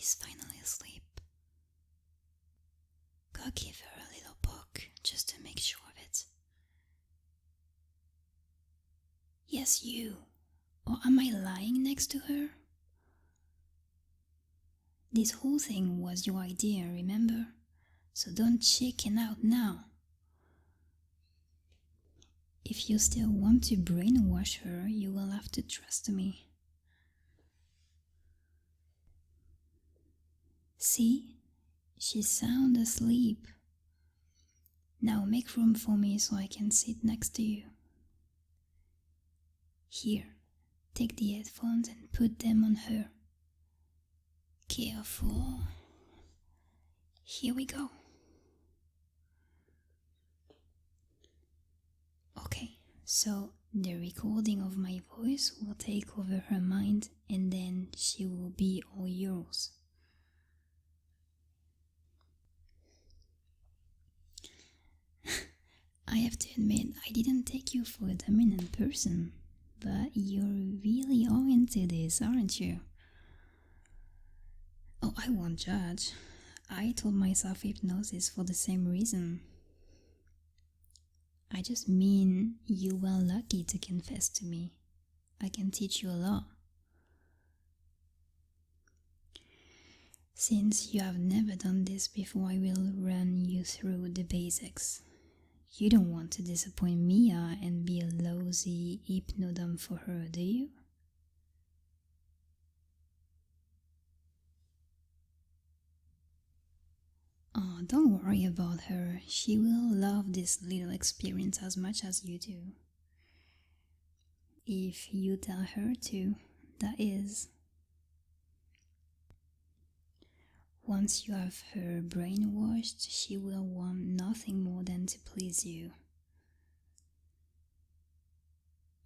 she's finally asleep. Go give her a little poke just to make sure of it. Yes, you. Or am I lying next to her? This whole thing was your idea, remember? So don't chicken out now. If you still want to brainwash her, you will have to trust me. See? She's sound asleep. Now make room for me so I can sit next to you. Here, take the headphones and put them on her. Careful. Here we go. Okay, so the recording of my voice will take over her mind and then she will be all yours. I have to admit, I didn't take you for a dominant person, but you really are into this, aren't you? Oh, I won't judge. I told myself hypnosis for the same reason. I just mean you were lucky to confess to me. I can teach you a lot. Since you have never done this before, I will run you through the basics. You don't want to disappoint Mia and be a lousy hypnodom for her, do you? Oh, don't worry about her. She will love this little experience as much as you do. If you tell her to, that is. Once you have her brainwashed, she will want nothing more than to please you.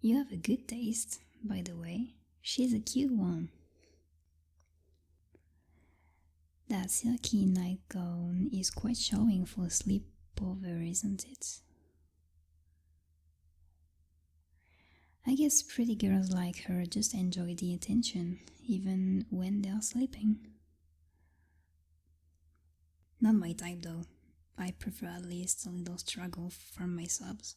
You have a good taste, by the way. She's a cute one. That silky nightgown is quite showing for a sleepover, isn't it? I guess pretty girls like her just enjoy the attention, even when they're sleeping. Not my type though. I prefer at least a little struggle from my subs.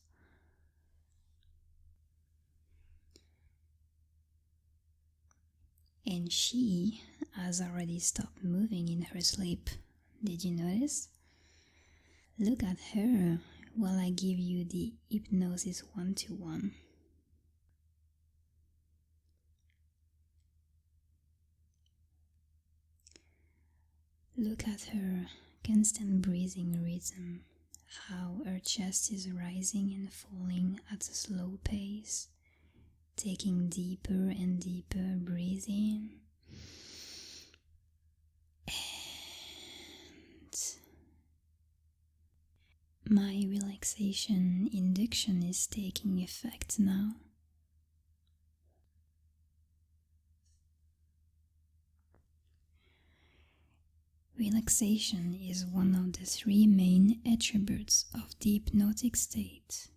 And she has already stopped moving in her sleep. Did you notice? Look at her while I give you the hypnosis 1-to-1. Look at her constant breathing rhythm, how her chest is rising and falling at a slow pace, taking deeper and deeper breath in and my relaxation induction is taking effect now. Relaxation is one of the 3 main attributes of the hypnotic state.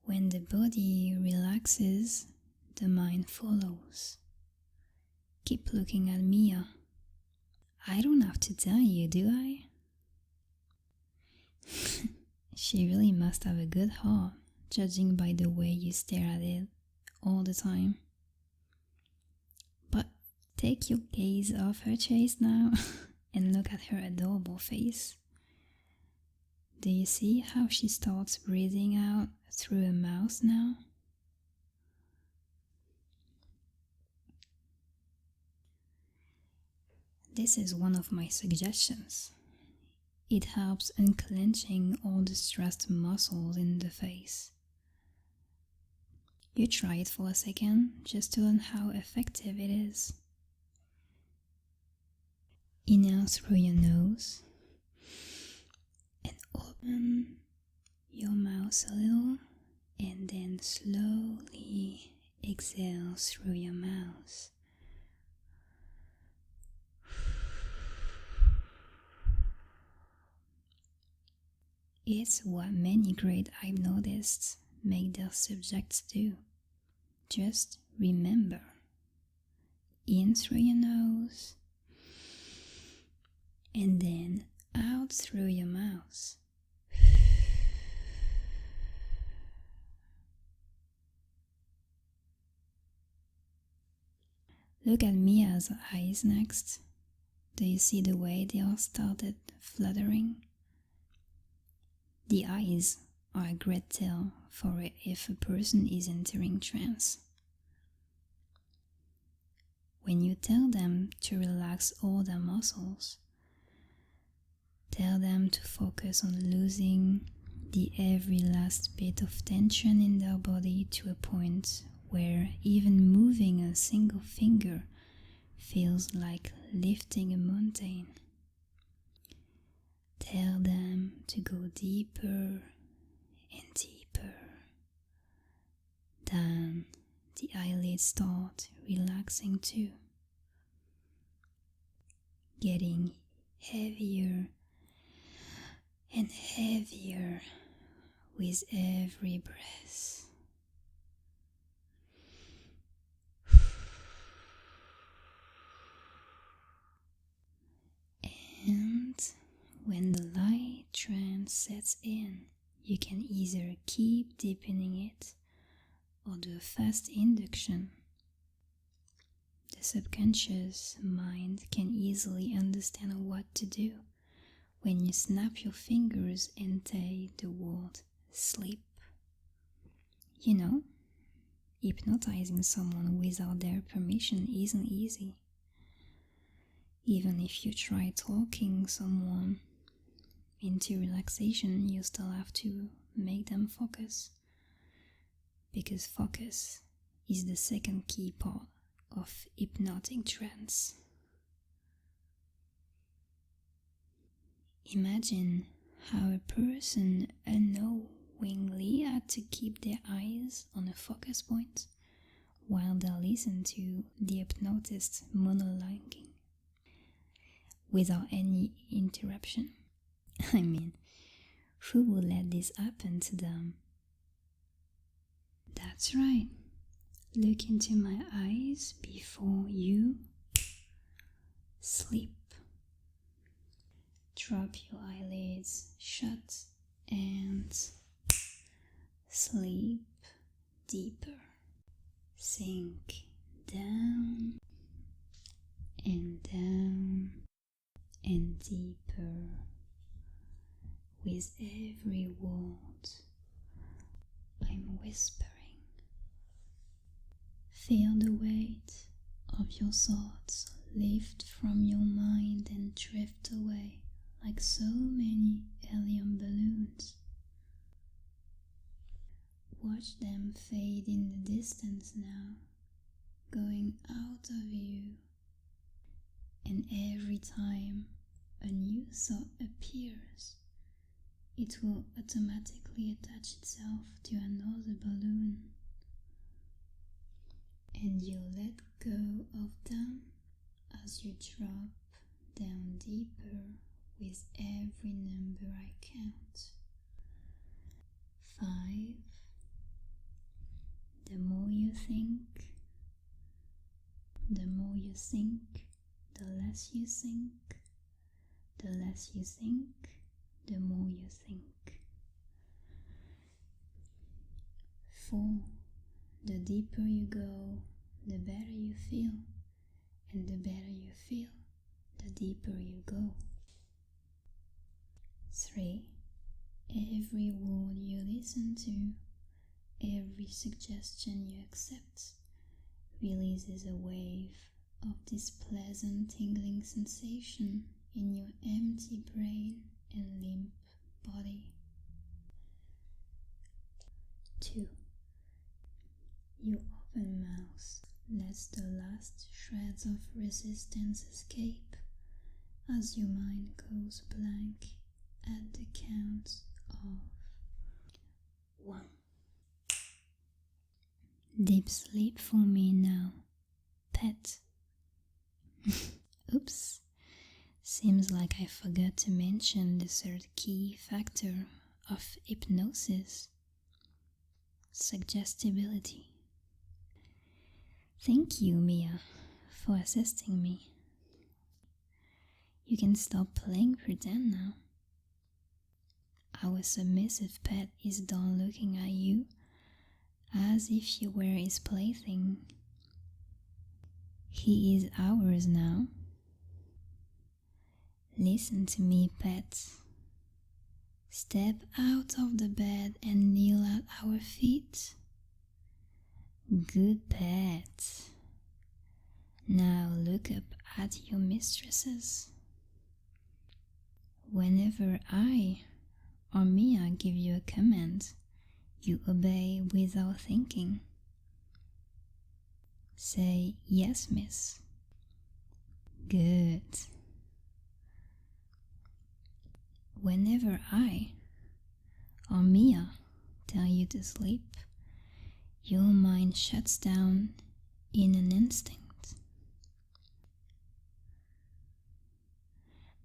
When the body relaxes, the mind follows. Keep looking at Mia. I don't have to tell you, do I? She really must have a good heart, judging by the way you stare at it all the time. But take your gaze off her chest now and look at her adorable face. Do you see how she starts breathing out through her mouth now? This is one of my suggestions. It helps unclenching all the stressed muscles in the face. You try it for a second just to learn how effective it is. Inhale through your nose and open your mouth a little, and then slowly exhale through your mouth. It's what many great hypnotists make their subjects do. Just remember, in through your nose and then out through your mouth. Look at Mia's eyes next. Do you see the way they all started fluttering? The eyes are a great tell for if a person is entering trance. When you tell them to relax all their muscles, tell them to focus on losing the every last bit of tension in their body to a point where even moving a single finger feels like lifting a mountain. Tell them to go deeper and deeper. Then the eyelids start relaxing too, getting heavier and heavier with every breath. And when the light trance sets in, you can either keep deepening it or do a fast induction. The subconscious mind can easily understand what to do when you snap your fingers and say the word sleep. You know, hypnotizing someone without their permission isn't easy. Even if you try talking someone into relaxation, you still have to make them focus. Because focus is the second key part of hypnotic trance. Imagine how a person unknowingly had to keep their eyes on a focus point while they listen to the hypnotist monologuing without any interruption. I mean, who would let this happen to them? That's right. Look into my eyes before you sleep. Drop your eyelids shut and sleep deeper. Sink down and down and deeper with every word I'm whispering. Feel the weight of your thoughts lift from your mind and drift away like so many helium balloons. Watch them fade in the distance now, going out of you. And every time a new thought appears, it will automatically attach itself to another balloon. And you let go of them as you drop down deeper with every number I count. 5. The more you think, the more you think, the less you think, the less you think, the more you think. 4. The deeper you go, the better you feel, and the better you feel, the deeper you go. 3. Every word you listen to, every suggestion you accept, releases a wave of this pleasant tingling sensation in your empty brain and limp body. 2. Your open mouth lets the last shreds of resistance escape as your mind goes blank at the count of 1. Deep sleep for me now, pet. Oops. Seems like I forgot to mention the third key factor of hypnosis: suggestibility. Thank you, Mia, for assisting me. You can stop playing pretend now. Our submissive pet is done looking at you as if you were his plaything. He is ours now. Listen to me, pet. Step out of the bed and kneel at our feet. Good pet. Now look up at your mistresses. Whenever I or Mia give you a command, you obey without thinking. Say, yes, miss. Good. Whenever I or Mia tell you to sleep, your mind shuts down in an instinct.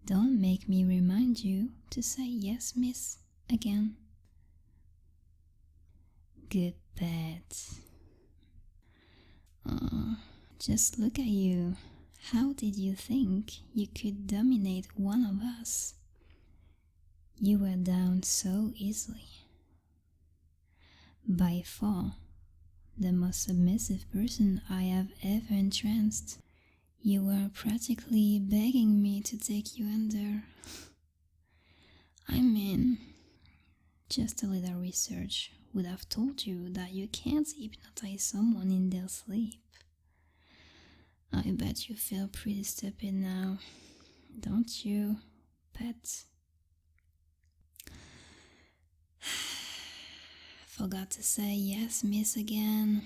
Don't make me remind you to say yes, miss, again. Good pet. Just look at you. How did you think you could dominate one of us? You were down so easily. By far, the most submissive person I have ever entranced. You were practically begging me to take you under. I mean, just a little research would have told you that you can't hypnotize someone in their sleep. I bet you feel pretty stupid now, don't you, pet? Forgot to say yes, miss, again.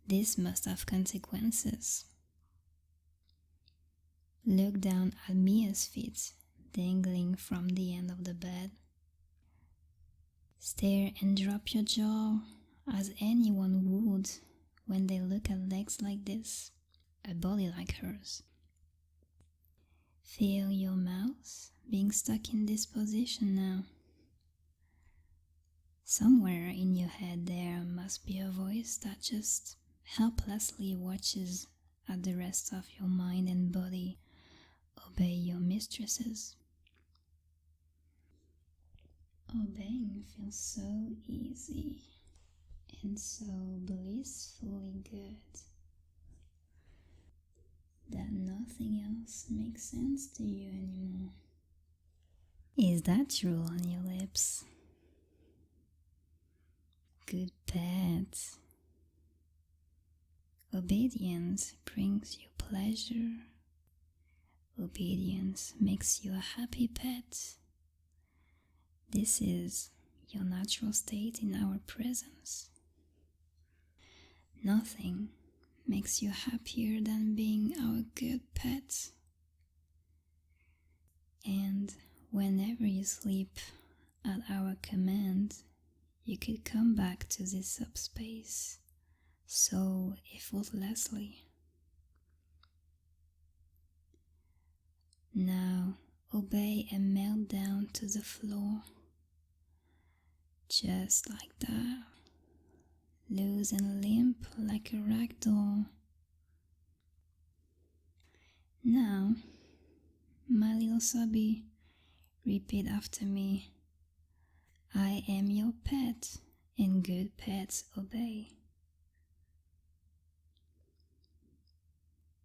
This must have consequences. Look down at Mia's feet, dangling from the end of the bed. Stare and drop your jaw, as anyone would when they look at legs like this, a body like hers. Feel your mouth being stuck in this position now. Somewhere in your head there must be a voice that just helplessly watches at the rest of your mind and body obey your mistresses. Obeying feels so easy and so blissfully good that nothing else makes sense to you anymore. Is that true on your lips? Good pet. Obedience brings you pleasure. Obedience makes you a happy pet. This is your natural state in our presence. Nothing makes you happier than being our good pet. And whenever you sleep at our command, you could come back to this subspace so effortlessly. Now obey and melt down to the floor, just like that, loose and limp like a rag doll. Now, my little subby, repeat after me. I am your pet, and good pets obey.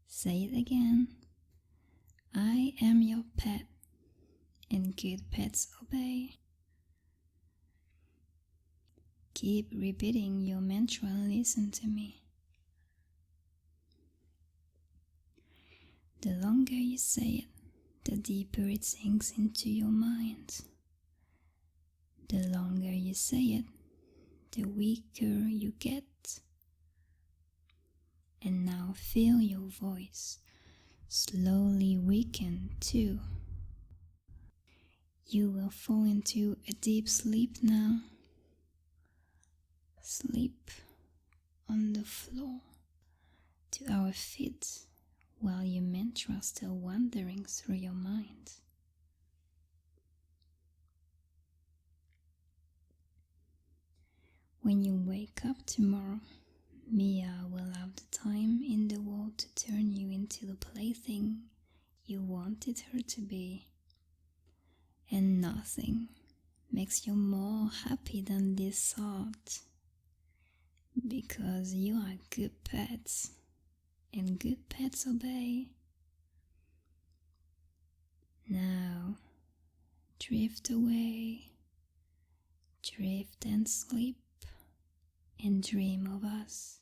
Say it again. I am your pet, and good pets obey. Keep repeating your mantra and listen to me. The longer you say it, the deeper it sinks into your mind. The longer you say it, the weaker you get. And now feel your voice slowly weaken too. You will fall into a deep sleep now. Sleep on the floor to our feet while your mantra is still wandering through your mind. When you wake up tomorrow, Mia will have the time in the world to turn you into the plaything you wanted her to be. And nothing makes you more happy than this thought, because you are good pets, and good pets obey. Now, drift away, drift and sleep, and dream of us.